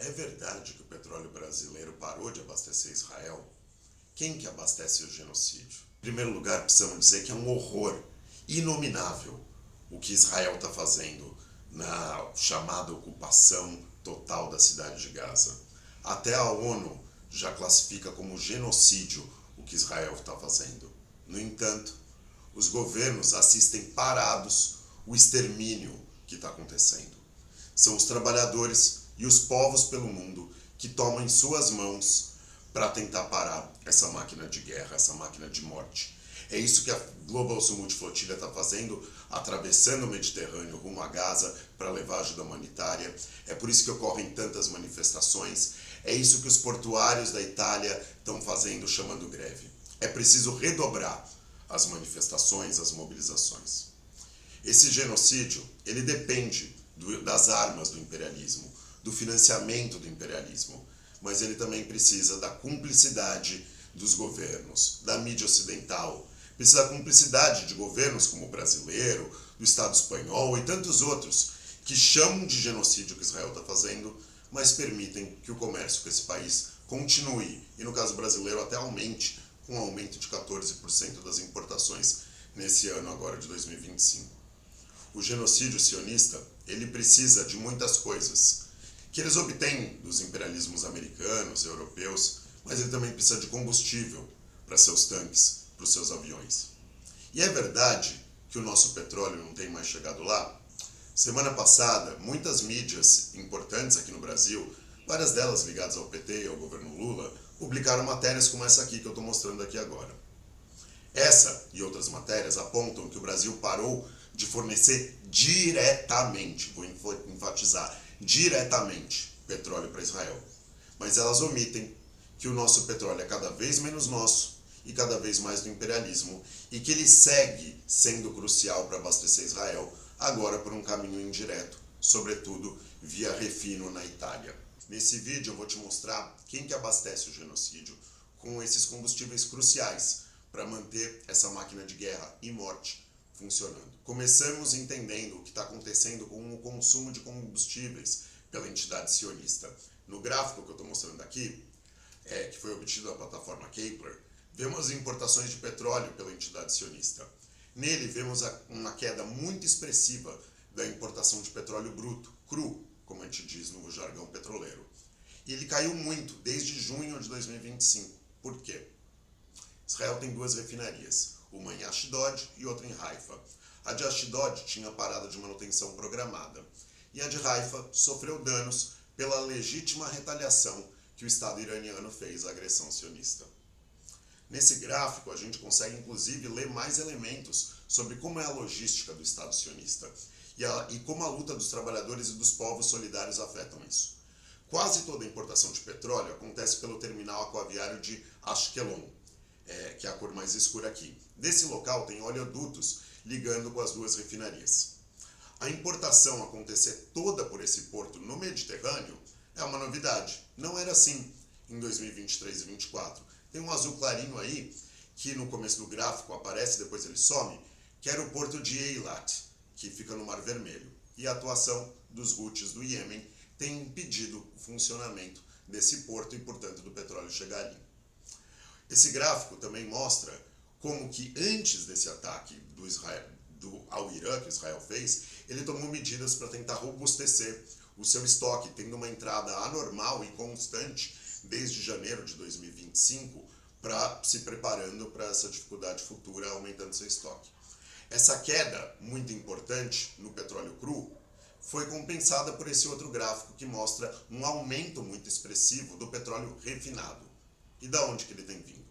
É verdade que o petróleo brasileiro parou de abastecer Israel? Quem que abastece o genocídio? Em primeiro lugar, precisamos dizer que é um horror inominável o que Israel está fazendo na chamada ocupação total da cidade de Gaza. Até a ONU já classifica como genocídio o que Israel está fazendo. No entanto, os governos assistem parados o extermínio que está acontecendo. São os trabalhadores e os povos pelo mundo que tomam em suas mãos para tentar parar essa máquina de guerra, essa máquina de morte. É isso que a Global Summit Flotilha está fazendo, atravessando o Mediterrâneo rumo a Gaza para levar ajuda humanitária. É por isso que ocorrem tantas manifestações. É isso que os portuários da Itália estão fazendo, chamando greve. É preciso redobrar as manifestações, as mobilizações. Esse genocídio, ele depende das armas do imperialismo, do financiamento do imperialismo, mas ele também precisa da cumplicidade dos governos, da mídia ocidental, precisa da cumplicidade de governos como o brasileiro, do Estado espanhol e tantos outros que chamam de genocídio o que Israel está fazendo, mas permitem que o comércio com esse país continue, e no caso brasileiro até aumente, com um aumento de 14% das importações nesse ano agora de 2025. O genocídio sionista, ele precisa de muitas coisas, que eles obtêm dos imperialismos americanos, europeus, mas ele também precisa de combustível para seus tanques, para os seus aviões. E é verdade que o nosso petróleo não tem mais chegado lá? Semana passada, muitas mídias importantes aqui no Brasil, várias delas ligadas ao PT e ao governo Lula, publicaram matérias como essa aqui que eu estou mostrando aqui agora. Essa e outras matérias apontam que o Brasil parou de fornecer diretamente, vou enfatizar, diretamente petróleo para Israel. Mas elas omitem que o nosso petróleo é cada vez menos nosso e cada vez mais do imperialismo, e que ele segue sendo crucial para abastecer Israel, agora por um caminho indireto, sobretudo via refino na Itália. Nesse vídeo eu vou te mostrar quem que abastece o genocídio com esses combustíveis cruciais para manter essa máquina de guerra e morte funcionando. Começamos entendendo o que está acontecendo com o consumo de combustíveis pela entidade sionista. No gráfico que eu estou mostrando aqui, que foi obtido da plataforma Kepler, vemos as importações de petróleo pela entidade sionista. Nele vemos uma queda muito expressiva da importação de petróleo bruto, cru, como a gente diz no jargão petroleiro. E ele caiu muito desde junho de 2025. Por quê? Israel tem duas refinarias, uma em Ashdod e outra em Haifa. A de Ashdod tinha parada de manutenção programada, e a de Haifa sofreu danos pela legítima retaliação que o Estado iraniano fez à agressão sionista. Nesse gráfico, a gente consegue inclusive ler mais elementos sobre como é a logística do Estado sionista e como a luta dos trabalhadores e dos povos solidários afetam isso. Quase toda a importação de petróleo acontece pelo terminal aquaviário de Ashkelon, que é a cor mais escura aqui. Desse local tem oleodutos ligando com as duas refinarias. A importação acontecer toda por esse porto no Mediterrâneo é uma novidade. Não era assim em 2023 e 2024. Tem um azul clarinho aí, que no começo do gráfico aparece, depois ele some, que era o porto de Eilat, que fica no Mar Vermelho. E a atuação dos Houthis do Iêmen tem impedido o funcionamento desse porto e, portanto, do petróleo chegar ali. Esse gráfico também mostra como que antes desse ataque ao Irã, que Israel fez, ele tomou medidas para tentar robustecer o seu estoque, tendo uma entrada anormal e constante desde janeiro de 2025, se preparando para essa dificuldade futura, aumentando seu estoque. Essa queda muito importante no petróleo cru foi compensada por esse outro gráfico que mostra um aumento muito expressivo do petróleo refinado. E da onde que ele tem vindo?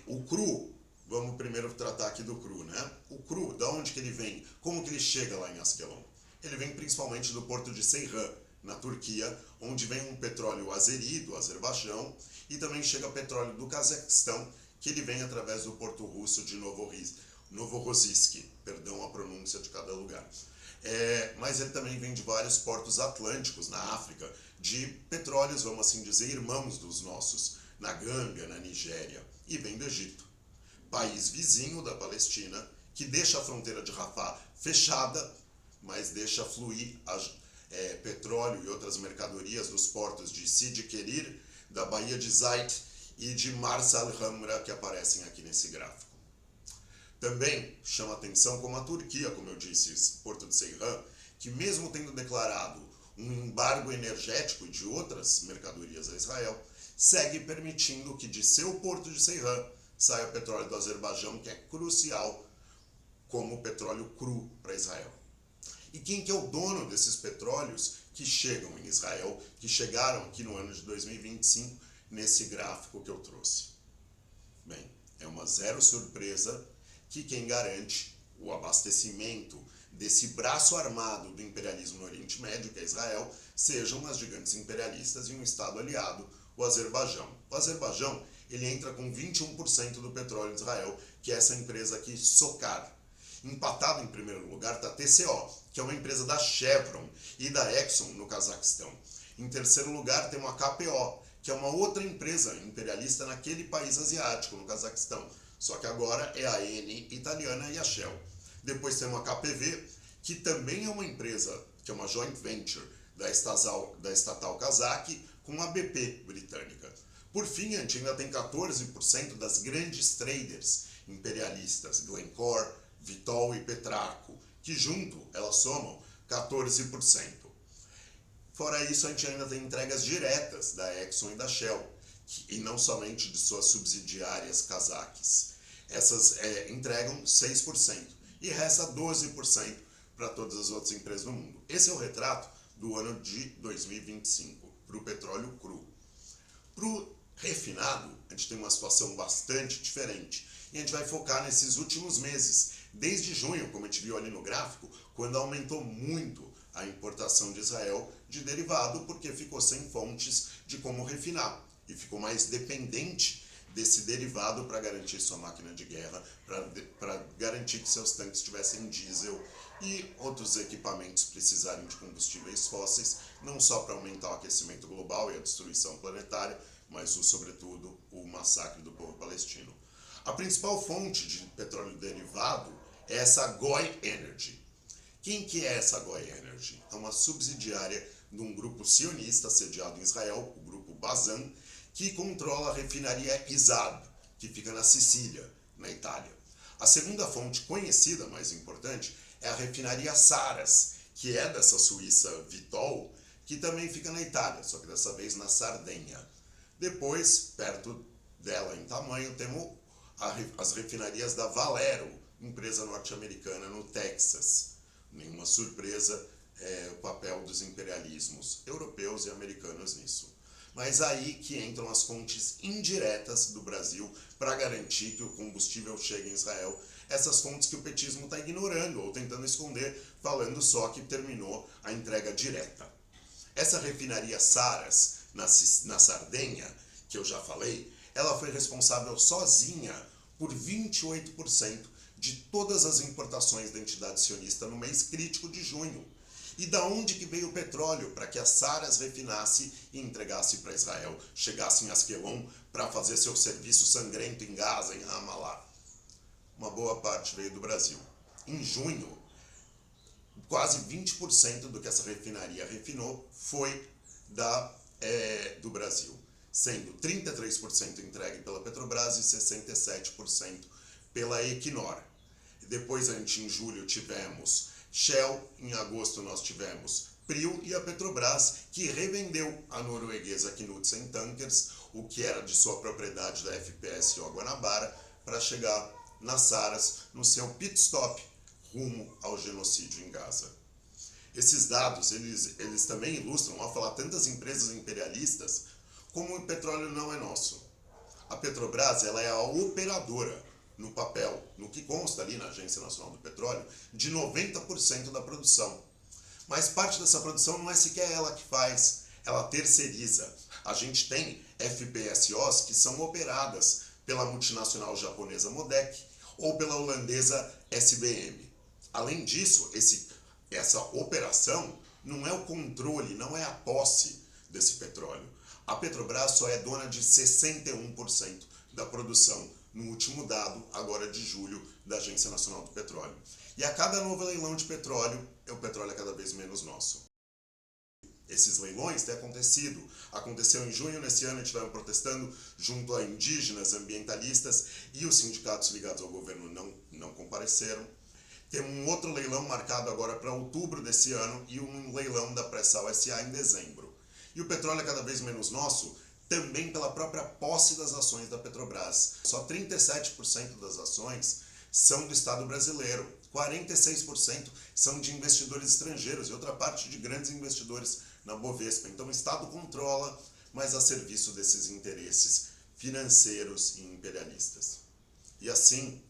O cru, vamos primeiro tratar aqui do cru, né? O cru, da onde que ele vem? Como que ele chega lá em Ashkelon? Ele vem principalmente do porto de Ceyhan, na Turquia, onde vem um petróleo azeri, do Azerbaijão, e também chega petróleo do Cazaquistão, que ele vem através do porto russo de Novorossiysk, perdão a pronúncia de cada lugar. Mas ele também vem de vários portos atlânticos na África, de petróleos, vamos assim dizer, irmãos dos nossos, na Gâmbia, na Nigéria, e vem do Egito, país vizinho da Palestina, que deixa a fronteira de Rafah fechada, mas deixa fluir petróleo e outras mercadorias dos portos de Sidi Kerir, da Baía de Zayt e de Mars al-Hamra, que aparecem aqui nesse gráfico. Também chama atenção como a Turquia, como eu disse, Porto de Ceyhan, que mesmo tendo declarado um embargo energético de outras mercadorias a Israel, segue permitindo que de seu Porto de Ceyhan saia o petróleo do Azerbaijão, que é crucial como petróleo cru para Israel. E quem que é o dono desses petróleos que chegam em Israel, que chegaram aqui no ano de 2025, nesse gráfico que eu trouxe? Bem, é uma zero surpresa que quem garante o abastecimento desse braço armado do imperialismo no Oriente Médio, que é Israel, sejam as gigantes imperialistas e um Estado aliado, o Azerbaijão. O Azerbaijão, ele entra com 21% do petróleo de Israel, que é essa empresa aqui, SOCAR. Empatado em primeiro lugar está a TCO, que é uma empresa da Chevron e da Exxon no Cazaquistão. Em terceiro lugar temos a KPO, que é uma outra empresa imperialista naquele país asiático, no Cazaquistão. Só que agora é a Eni italiana e a Shell. Depois temos a KPV, que também é uma empresa, que é uma joint venture da estatal Kazakh com a BP britânica. Por fim, a gente ainda tem 14% das grandes traders imperialistas, Glencore, Vitol e Petraco, que junto elas somam 14%. Fora isso, a gente ainda tem entregas diretas da Exxon e da Shell, e não somente de suas subsidiárias cazaques. Essas entregam 6% e resta 12% para todas as outras empresas do mundo. Esse é o retrato do ano de 2025 para o petróleo cru. Para o refinado, a gente tem uma situação bastante diferente e a gente vai focar nesses últimos meses, desde junho, como a gente viu ali no gráfico, quando aumentou muito a importação de Israel de derivado, porque ficou sem fontes de como refinar e ficou mais dependente desse derivado para garantir sua máquina de guerra, para garantir que seus tanques tivessem diesel e outros equipamentos precisarem de combustíveis fósseis, não só para aumentar o aquecimento global e a destruição planetária, mas sobretudo o massacre do povo palestino. A principal fonte de petróleo derivado é essa GOI Energy. Quem que é essa GOI Energy? É uma subsidiária de um grupo sionista sediado em Israel, o grupo Bazan, que controla a refinaria Izab, que fica na Sicília, na Itália. A segunda fonte conhecida, mais importante, é a refinaria Saras, que é dessa Suíça Vitol, que também fica na Itália, só que dessa vez na Sardenha. Depois, perto dela em tamanho, temos as refinarias da Valero, empresa norte-americana no Texas. Nenhuma surpresa o papel dos imperialismos europeus e americanos nisso. Mas aí que entram as fontes indiretas do Brasil para garantir que o combustível chegue em Israel. Essas fontes que o petismo está ignorando ou tentando esconder, falando só que terminou a entrega direta. Essa refinaria Saras, na Sardenha, que eu já falei, ela foi responsável sozinha por 28% de todas as importações da entidade sionista no mês crítico de junho. E da onde que veio o petróleo para que a Saras refinasse e entregasse para Israel, chegasse em Asquelon para fazer seu serviço sangrento em Gaza, em Ramallah? Uma boa parte veio do Brasil. Em junho, quase 20% do que essa refinaria refinou foi do Brasil, sendo 33% entregue pela Petrobras e 67% pela Equinor. Depois, em julho, tivemos Shell, em agosto nós tivemos Prio e a Petrobras, que revendeu a norueguesa Knutsen Tankers, o que era de sua propriedade da FPSO Guanabara, para chegar nas Saras no seu pit stop rumo ao genocídio em Gaza. Esses dados, eles também ilustram, ao falar tantas empresas imperialistas, como o petróleo não é nosso. A Petrobras, ela é a operadora, no papel, no que consta ali na Agência Nacional do Petróleo, de 90% da produção. Mas parte dessa produção não é sequer ela que faz, ela terceiriza. A gente tem FPSOs que são operadas pela multinacional japonesa MODEC ou pela holandesa SBM. Além disso, essa operação não é o controle, não é a posse desse petróleo. A Petrobras só é dona de 61% da produção, no último dado, agora de julho, da Agência Nacional do Petróleo. E a cada novo leilão de petróleo, o petróleo é cada vez menos nosso. esses leilões têm acontecido. Aconteceu em junho, nesse ano a gente estava protestando junto a indígenas, ambientalistas, e os sindicatos ligados ao governo não compareceram. Tem um outro leilão marcado agora para outubro desse ano e um leilão da Pré-Sal S.A. em dezembro. E o petróleo é cada vez menos nosso, também pela própria posse das ações da Petrobras. Só 37% das ações são do Estado brasileiro, 46% são de investidores estrangeiros e outra parte de grandes investidores na Bovespa. Então o Estado controla, mas a serviço desses interesses financeiros e imperialistas. E assim,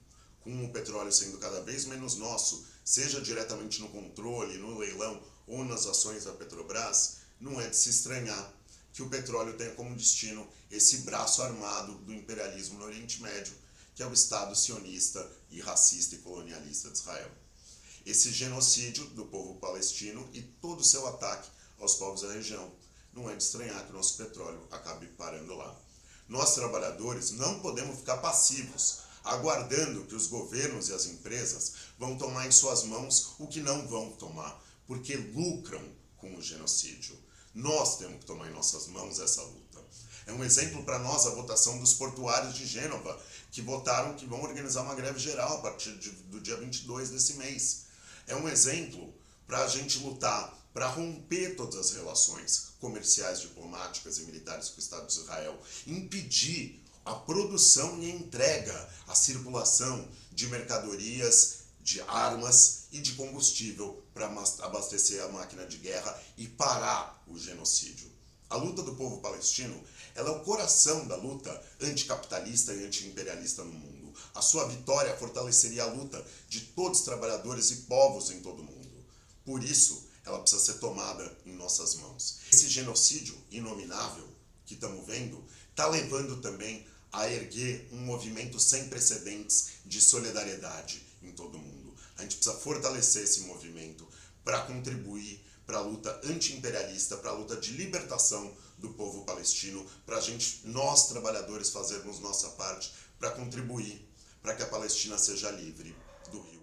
com o petróleo sendo cada vez menos nosso, seja diretamente no controle, no leilão ou nas ações da Petrobras, não é de se estranhar que o petróleo tenha como destino esse braço armado do imperialismo no Oriente Médio, que é o Estado sionista e racista e colonialista de Israel. Esse genocídio do povo palestino e todo o seu ataque aos povos da região. Não é de estranhar que o nosso petróleo acabe parando lá. Nós, trabalhadores, não podemos ficar passivos, aguardando que os governos e as empresas vão tomar em suas mãos o que não vão tomar, porque lucram com o genocídio. Nós temos que tomar em nossas mãos essa luta. É um exemplo para nós a votação dos portuários de Gênova, que votaram que vão organizar uma greve geral a partir do dia 22 desse mês. É um exemplo para a gente lutar, para romper todas as relações comerciais, diplomáticas e militares com o Estado de Israel, impedir a produção e a entrega, a circulação de mercadorias, de armas e de combustível para abastecer a máquina de guerra e parar o genocídio. A luta do povo palestino, ela é o coração da luta anticapitalista e antiimperialista no mundo. A sua vitória fortaleceria a luta de todos os trabalhadores e povos em todo o mundo. Por isso, ela precisa ser tomada em nossas mãos. Esse genocídio inominável que estamos vendo está levando também a erguer um movimento sem precedentes de solidariedade em todo o mundo. A gente precisa fortalecer esse movimento para contribuir para a luta anti-imperialista, para a luta de libertação do povo palestino, para a gente, nós trabalhadores, fazermos nossa parte para contribuir para que a Palestina seja livre do Rio.